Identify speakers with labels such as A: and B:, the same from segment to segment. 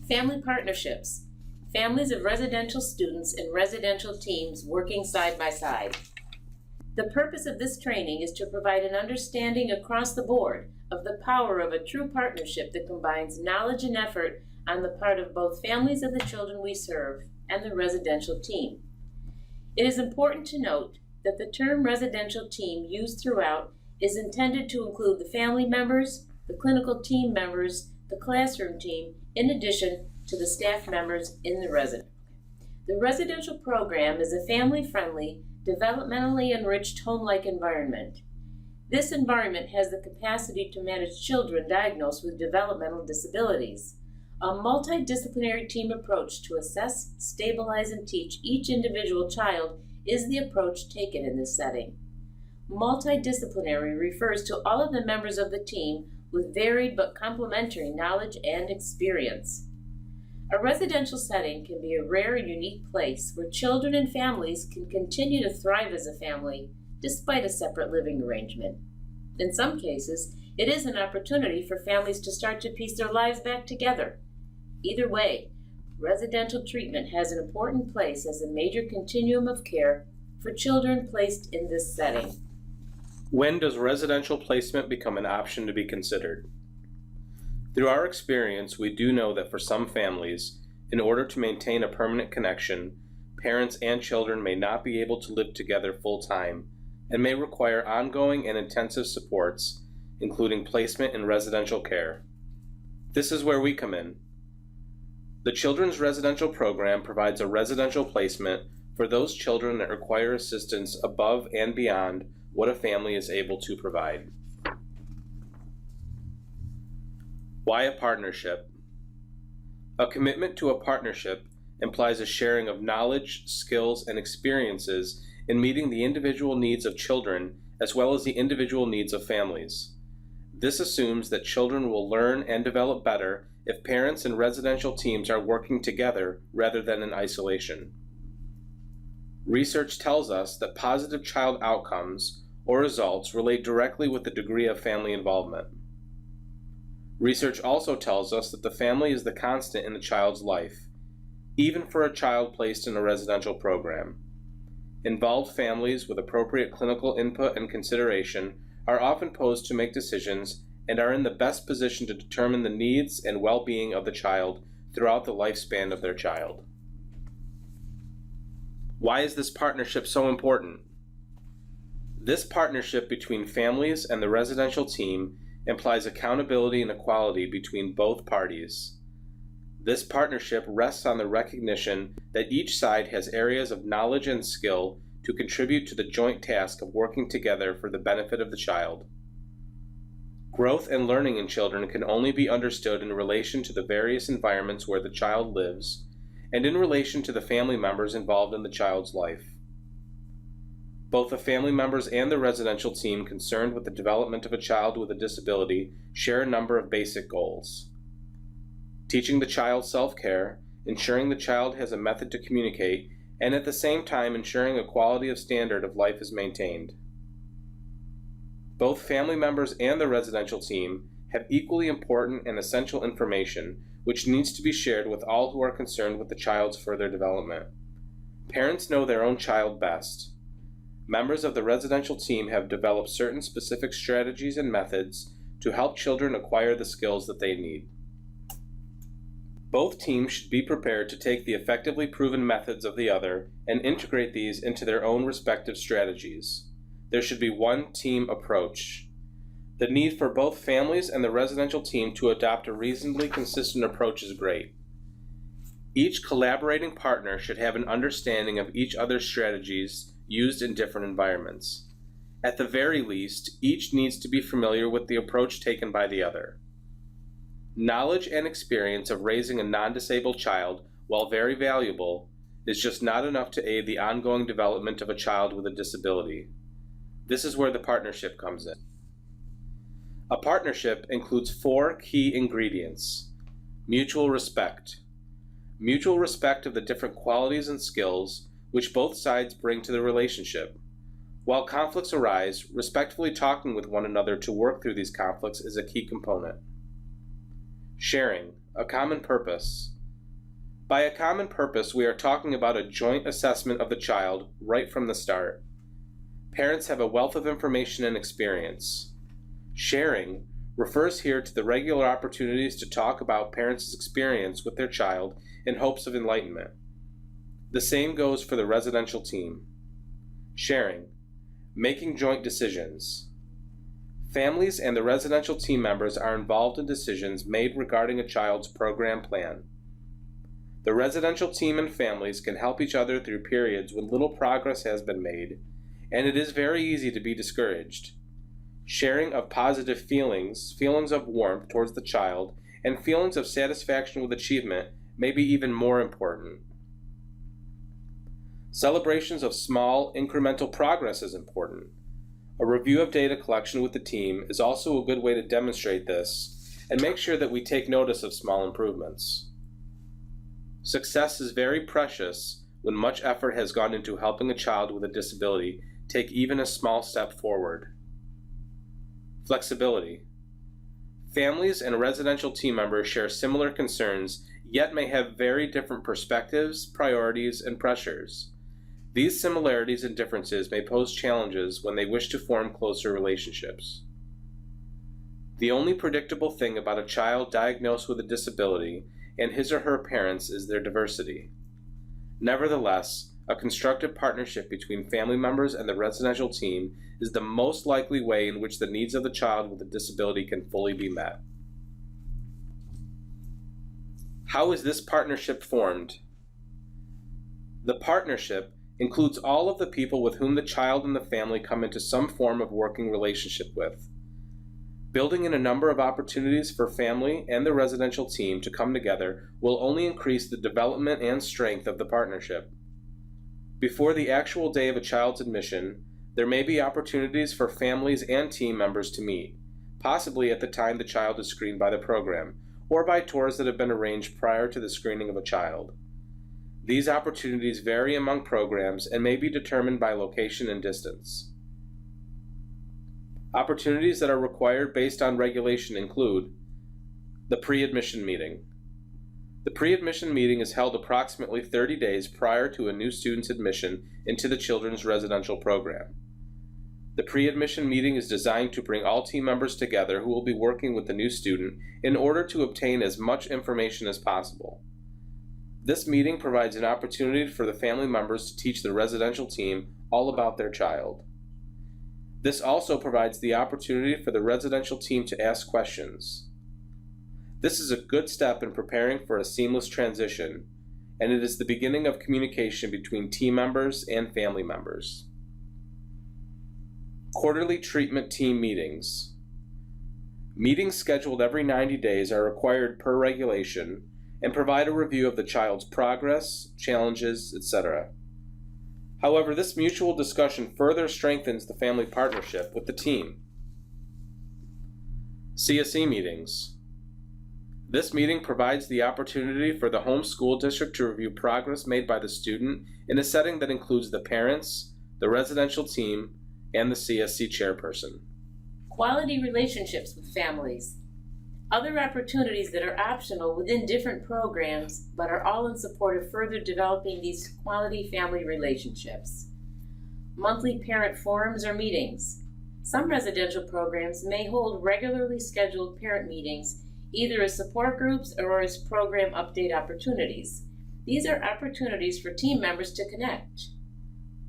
A: Family partnerships. Families of residential students and residential teams working side by side. The purpose of this training is to provide an understanding across the board of the power of a true partnership that combines knowledge and effort on the part of both families of the children we serve and the residential team. It is important to note that the term residential team used throughout is intended to include the family members, the clinical team members, the classroom team, in addition to the staff members in the residence. The residential program is a family-friendly, developmentally enriched home-like environment. This environment has the capacity to manage children diagnosed with developmental disabilities. A multidisciplinary team approach to assess, stabilize, and teach each individual child is the approach taken in this setting. Multidisciplinary refers to all of the members of the team with varied but complementary knowledge and experience. A residential setting can be a rare and unique place where children and families can continue to thrive as a family despite a separate living arrangement. In some cases, it is an opportunity for families to start to piece their lives back together. Either way, residential treatment has an important place as a major continuum of care for children placed in this setting.
B: When does residential placement become an option to be considered? Through our experience, we do know that for some families, in order to maintain a permanent connection, parents and children may not be able to live together full-time and may require ongoing and intensive supports, including placement in residential care. This is where we come in. The Children's Residential Program provides a residential placement for those children that require assistance above and beyond what a family is able to provide. Why a partnership? A commitment to a partnership implies a sharing of knowledge, skills, and experiences in meeting the individual needs of children as well as the individual needs of families. This assumes that children will learn and develop better if parents and residential teams are working together rather than in isolation. Research tells us that positive child outcomes or results relate directly with the degree of family involvement. Research also tells us that the family is the constant in the child's life, even for a child placed in a residential program. Involved families with appropriate clinical input and consideration are often posed to make decisions and are in the best position to determine the needs and well-being of the child throughout the lifespan of their child. Why is this partnership so important? This partnership between families and the residential team implies accountability and equality between both parties. This partnership rests on the recognition that each side has areas of knowledge and skill to contribute to the joint task of working together for the benefit of the child. Growth and learning in children can only be understood in relation to the various environments where the child lives and in relation to the family members involved in the child's life. Both the family members and the residential team concerned with the development of a child with a disability share a number of basic goals. Teaching the child self-care, ensuring the child has a method to communicate, and at the same time ensuring a quality of standard of life is maintained. Both family members and the residential team have equally important and essential information which needs to be shared with all who are concerned with the child's further development. Parents know their own child best. Members of the residential team have developed certain specific strategies and methods to help children acquire the skills that they need. Both teams should be prepared to take the effectively proven methods of the other and integrate these into their own respective strategies. There should be one team approach. The need for both families and the residential team to adopt a reasonably consistent approach is great. Each collaborating partner should have an understanding of each other's strategies used in different environments. At the very least, each needs to be familiar with the approach taken by the other. Knowledge and experience of raising a non-disabled child, while very valuable, is just not enough to aid the ongoing development of a child with a disability. This is where the partnership comes in. A partnership includes 4 key ingredients. Mutual respect. Mutual respect of the different qualities and skills which both sides bring to the relationship. While conflicts arise, respectfully talking with one another to work through these conflicts is a key component. Sharing, a common purpose. By a common purpose, we are talking about a joint assessment of the child right from the start. Parents have a wealth of information and experience. Sharing refers here to the regular opportunities to talk about parents' experience with their child in hopes of enlightenment. The same goes for the residential team. Sharing, making joint decisions. Families and the residential team members are involved in decisions made regarding a child's program plan. The residential team and families can help each other through periods when little progress has been made, and it is very easy to be discouraged. Sharing of positive feelings, feelings of warmth towards the child, and feelings of satisfaction with achievement may be even more important. Celebrations of small, incremental progress is important. A review of data collection with the team is also a good way to demonstrate this and make sure that we take notice of small improvements. Success is very precious when much effort has gone into helping a child with a disability take even a small step forward. Flexibility. Families and residential team members share similar concerns, yet may have very different perspectives, priorities, and pressures. These similarities and differences may pose challenges when they wish to form closer relationships. The only predictable thing about a child diagnosed with a disability and his or her parents is their diversity. Nevertheless, a constructive partnership between family members and the residential team is the most likely way in which the needs of the child with a disability can fully be met. How is this partnership formed? The partnership includes all of the people with whom the child and the family come into some form of working relationship with. Building in a number of opportunities for family and the residential team to come together will only increase the development and strength of the partnership. Before the actual day of a child's admission, there may be opportunities for families and team members to meet, possibly at the time the child is screened by the program, or by tours that have been arranged prior to the screening of a child. These opportunities vary among programs and may be determined by location and distance. Opportunities that are required based on regulation include the pre-admission meeting. The pre-admission meeting is held approximately 30 days prior to a new student's admission into the children's residential program. The pre-admission meeting is designed to bring all team members together who will be working with the new student in order to obtain as much information as possible. This meeting provides an opportunity for the family members to teach the residential team all about their child. This also provides the opportunity for the residential team to ask questions. This is a good step in preparing for a seamless transition, and it is the beginning of communication between team members and family members. Quarterly treatment team meetings. Meetings scheduled every 90 days are required per regulation and provide a review of the child's progress, challenges, etc. However, this mutual discussion further strengthens the family partnership with the team. CSE meetings. This meeting provides the opportunity for the home school district to review progress made by the student in a setting that includes the parents, the residential team, and the CSE chairperson.
A: Quality relationships with families. Other opportunities that are optional within different programs, but are all in support of further developing these quality family relationships. Monthly parent forums or meetings. Some residential programs may hold regularly scheduled parent meetings, either as support groups or as program update opportunities. These are opportunities for team members to connect.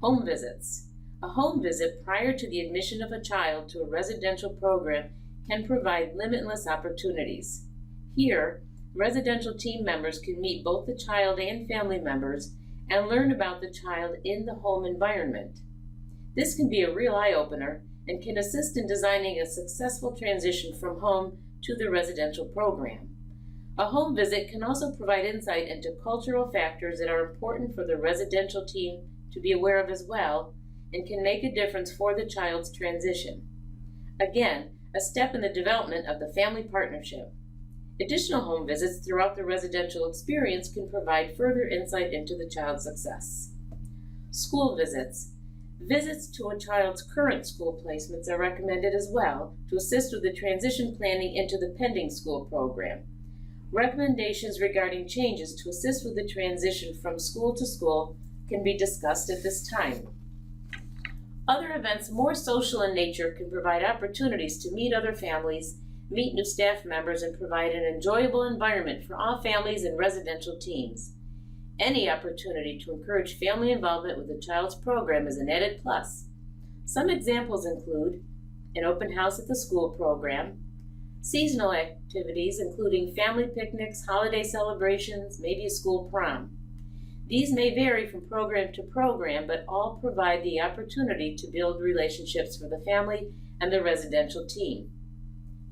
A: Home visits. A home visit prior to the admission of a child to a residential program can provide limitless opportunities. Here, residential team members can meet both the child and family members and learn about the child in the home environment. This can be a real eye-opener and can assist in designing a successful transition from home to the residential program. A home visit can also provide insight into cultural factors that are important for the residential team to be aware of as well, and can make a difference for the child's transition. Again, a step in the development of the family partnership. Additional home visits throughout the residential experience can provide further insight into the child's success. School visits. Visits to a child's current school placements are recommended as well to assist with the transition planning into the pending school program. Recommendations regarding changes to assist with the transition from school to school can be discussed at this time. Other events more social in nature can provide opportunities to meet other families, meet new staff members, and provide an enjoyable environment for all families and residential teams. Any opportunity to encourage family involvement with the child's program is an added plus. Some examples include an open house at the school program, seasonal activities including family picnics, holiday celebrations, maybe a school prom. These may vary from program to program, but all provide the opportunity to build relationships for the family and the residential team.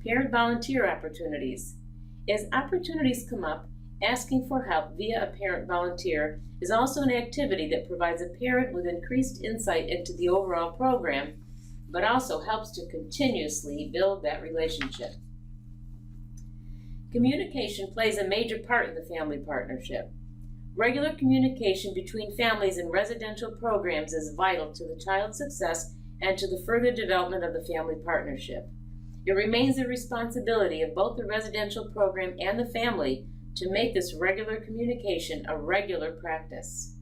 A: Parent volunteer opportunities. As opportunities come up, asking for help via a parent volunteer is also an activity that provides a parent with increased insight into the overall program, but also helps to continuously build that relationship. Communication plays a major part in the family partnership. Regular communication between families and residential programs is vital to the child's success and to the further development of the family partnership. It remains the responsibility of both the residential program and the family to make this regular communication a regular practice.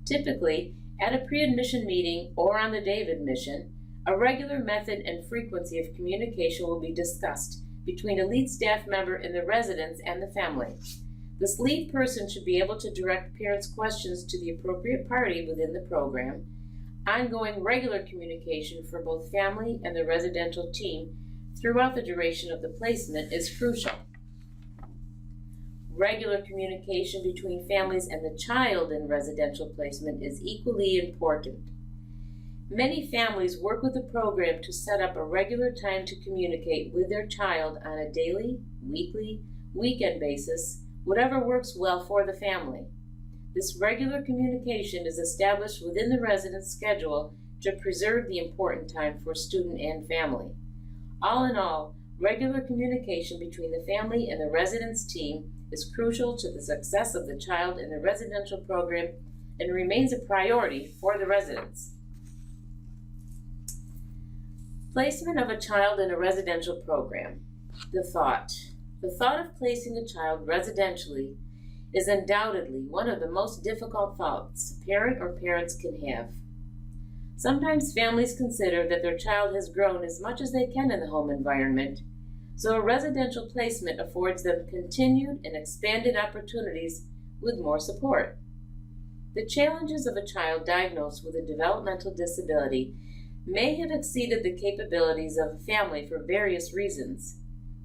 A: Typically, at a pre-admission meeting or on the day of admission, a regular method and frequency of communication will be discussed between a lead staff member and the residents and the family. This lead person should be able to direct parents' questions to the appropriate party within the program. Ongoing regular communication for both family and the residential team throughout the duration of the placement is crucial. Regular communication between families and the child in residential placement is equally important. Many families work with the program to set up a regular time to communicate with their child on a daily, weekly, weekend basis, whatever works well for the family. This regular communication is established within the resident's schedule to preserve the important time for student and family. All in all, regular communication between the family and the residence team is crucial to the success of the child in the residential program and remains a priority for the residents. Placement of a child in a residential program. The thought of placing a child residentially is undoubtedly one of the most difficult thoughts a parent or parents can have. Sometimes families consider that their child has grown as much as they can in the home environment, so a residential placement affords them continued and expanded opportunities with more support. The challenges of a child diagnosed with a developmental disability may have exceeded the capabilities of a family for various reasons.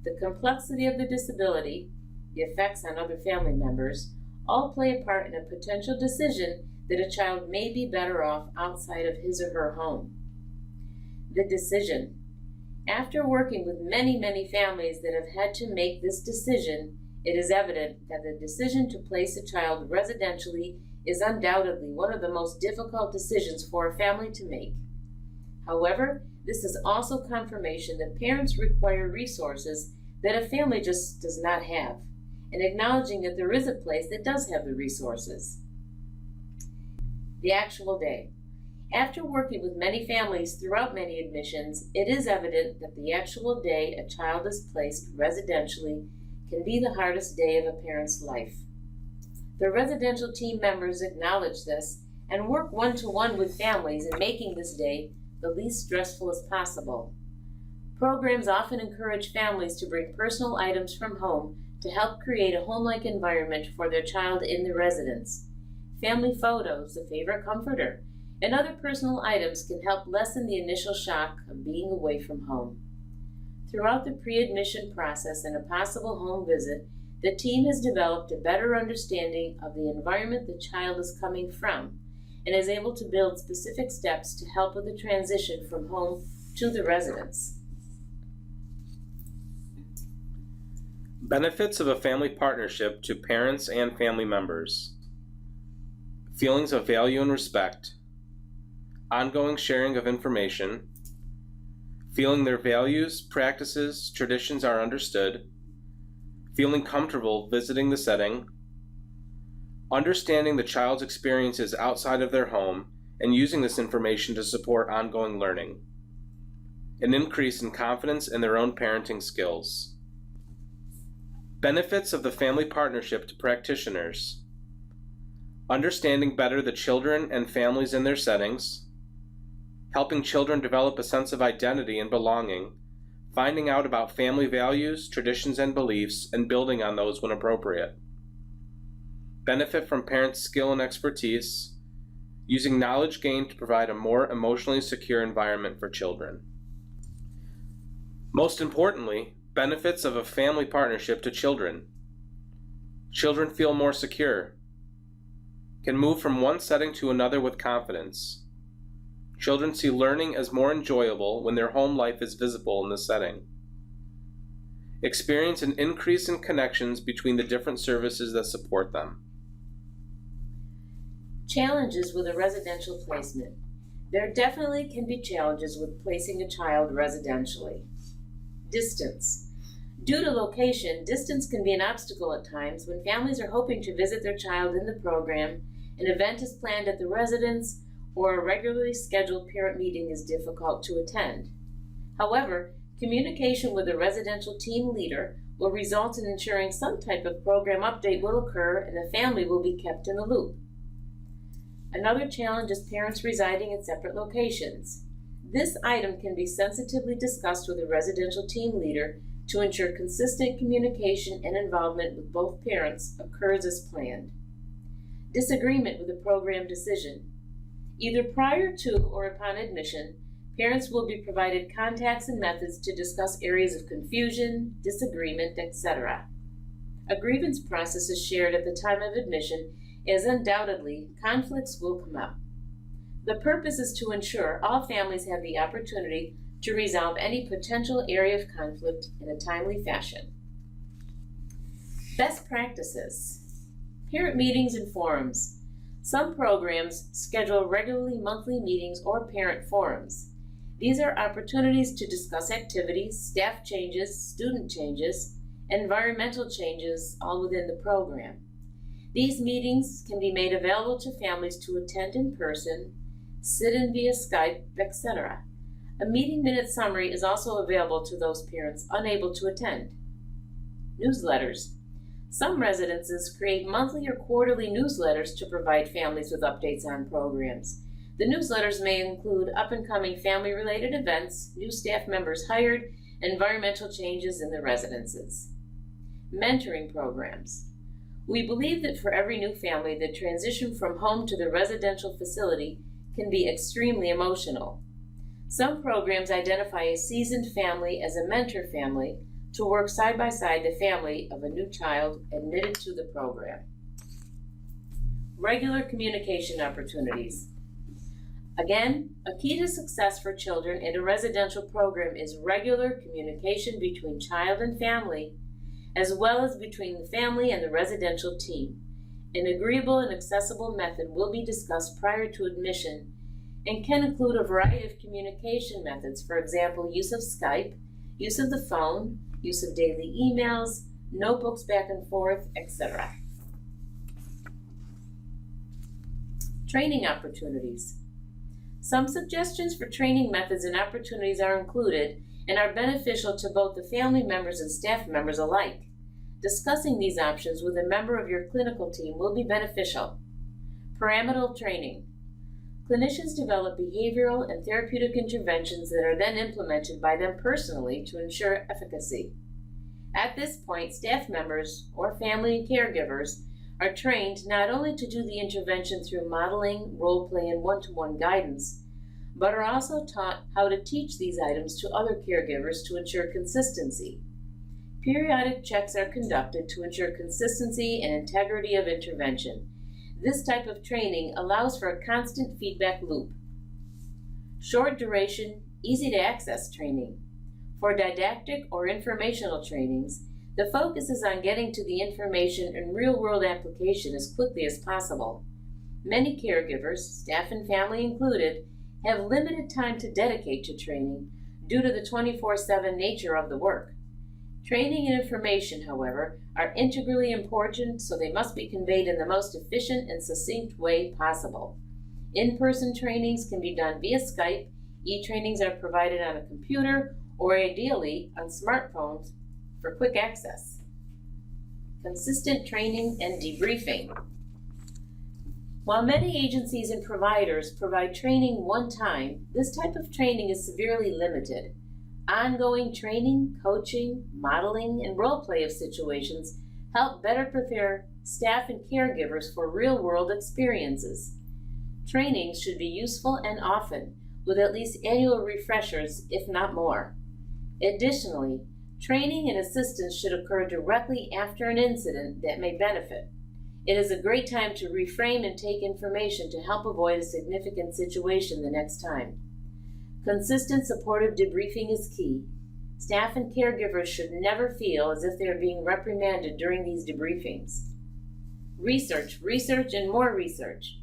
A: The complexity of the disability, the effects on other family members, all play a part in a potential decision that a child may be better off outside of his or her home. The decision. After working with many families that have had to make this decision, it is evident that the decision to place a child residentially is undoubtedly one of the most difficult decisions for a family to make. However, this is also confirmation that parents require resources that a family just does not have, and acknowledging that there is a place that does have the resources. The actual day. After working with many families throughout many admissions, it is evident that the actual day a child is placed residentially can be the hardest day of a parent's life. The residential team members acknowledge this and work one-to-one with families in making this day the least stressful as possible. Programs often encourage families to bring personal items from home to help create a home-like environment for their child in the residence. Family photos, a favorite comforter, and other personal items can help lessen the initial shock of being away from home. Throughout the pre-admission process and a possible home visit, the team has developed a better understanding of the environment the child is coming from and is able to build specific steps to help with the transition from home to the residence.
B: Benefits of a family partnership to parents and family members. Feelings of value and respect. Ongoing sharing of information. Feeling their values, practices, traditions are understood. Feeling comfortable visiting the setting. Understanding the child's experiences outside of their home and using this information to support ongoing learning. An increase in confidence in their own parenting skills. Benefits of the family partnership to practitioners. Understanding better the children and families in their settings. Helping children develop a sense of identity and belonging. Finding out about family values, traditions, and beliefs, and building on those when appropriate. Benefit from parents' skill and expertise. Using knowledge gained to provide a more emotionally secure environment for children. Most importantly, benefits of a family partnership to children. Children feel more secure, can move from one setting to another with confidence. Children see learning as more enjoyable when their home life is visible in the setting. Experience an increase in connections between the different services that support them.
A: Challenges with a residential placement. There definitely can be challenges with placing a child residentially. Distance. Due to location, distance can be an obstacle at times when families are hoping to visit their child in the program, an event is planned at the residence, or a regularly scheduled parent meeting is difficult to attend. However, communication with the residential team leader will result in ensuring some type of program update will occur and the family will be kept in the loop. Another challenge is parents residing in separate locations. This item can be sensitively discussed with a residential team leader to ensure consistent communication and involvement with both parents occurs as planned. Disagreement with a program decision. Either prior to or upon admission, parents will be provided contacts and methods to discuss areas of confusion, disagreement, etc. A grievance process is shared at the time of admission, as undoubtedly conflicts will come up. The purpose is to ensure all families have the opportunity to resolve any potential area of conflict in a timely fashion. Best practices. Parent meetings and forums. Some programs schedule regularly monthly meetings or parent forums. These are opportunities to discuss activities, staff changes, student changes, and environmental changes all within the program. These meetings can be made available to families to attend in person, sit in via Skype, etc. A meeting minute summary is also available to those parents unable to attend. Newsletters. Some residences create monthly or quarterly newsletters to provide families with updates on programs. The newsletters may include up-and-coming family-related events, new staff members hired, and environmental changes in the residences. Mentoring programs. We believe that for every new family, the transition from home to the residential facility can be extremely emotional. Some programs identify a seasoned family as a mentor family to work side by side the family of a new child admitted to the program. Regular communication opportunities. Again, a key to success for children in a residential program is regular communication between child and family, as well as between the family and the residential team. An agreeable and accessible method will be discussed prior to admission and can include a variety of communication methods, for example, use of Skype, use of the phone, use of daily emails, notebooks back and forth, etc. Training opportunities. Some suggestions for training methods and opportunities are included and are beneficial to both the family members and staff members alike. Discussing these options with a member of your clinical team will be beneficial. Pyramidal training. Clinicians develop behavioral and therapeutic interventions that are then implemented by them personally to ensure efficacy. At this point, staff members or family and caregivers are trained not only to do the intervention through modeling, role play, and one-to-one guidance, but are also taught how to teach these items to other caregivers to ensure consistency. Periodic checks are conducted to ensure consistency and integrity of intervention. This type of training allows for a constant feedback loop. Short duration, easy to access training. For didactic or informational trainings, the focus is on getting to the information and real-world application as quickly as possible. Many caregivers, staff and family included, have limited time to dedicate to training due to the 24/7 nature of the work. Training and information, however, are integrally important, so they must be conveyed in the most efficient and succinct way possible. In-person trainings can be done via Skype, e-trainings are provided on a computer, or ideally on smartphones for quick access. consistent training and debriefing. While many agencies and providers provide training one time, this type of training is severely limited. Ongoing training, coaching, modeling, and role play of situations help better prepare staff and caregivers for real-world experiences. Trainings should be useful and often, with at least annual refreshers, if not more. Additionally, training and assistance should occur directly after an incident that may benefit. It is a great time to reframe and take information to help avoid a significant situation the next time. Consistent supportive debriefing is key. Staff and caregivers should never feel as if they are being reprimanded during these debriefings. Research, and more research.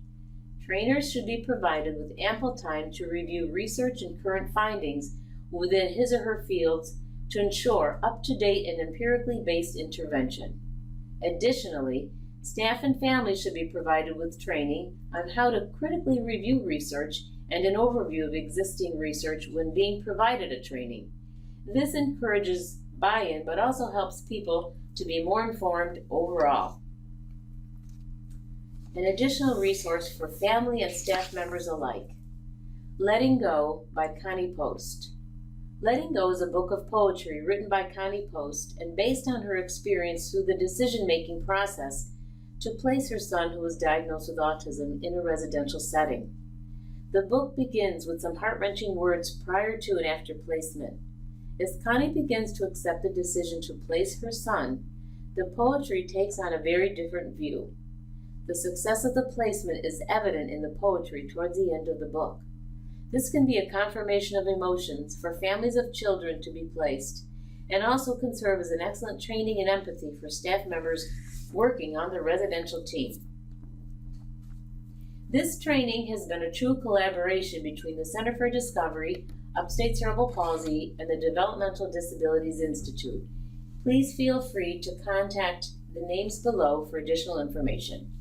A: Trainers should be provided with ample time to review research and current findings within his or her fields to ensure up-to-date and empirically based intervention. Additionally, staff and families should be provided with training on how to critically review research and an overview of existing research when being provided a training. This encourages buy-in but also helps people to be more informed overall. An additional resource for family and staff members alike. Letting Go by Connie Post. Letting Go is a book of poetry written by Connie Post and based on her experience through the decision-making process to place her son, who was diagnosed with autism, in a residential setting. The book begins with some heart-wrenching words prior to and after placement. As Connie begins to accept the decision to place her son, the poetry takes on a very different view. The success of the placement is evident in the poetry towards the end of the book. This can be a confirmation of emotions for families of children to be placed, and also can serve as an excellent training and empathy for staff members working on the residential team. This training has been a true collaboration between the Center for Discovery, Upstate Cerebral Palsy, and the Developmental Disabilities Institute. Please feel free to contact the names below for additional information.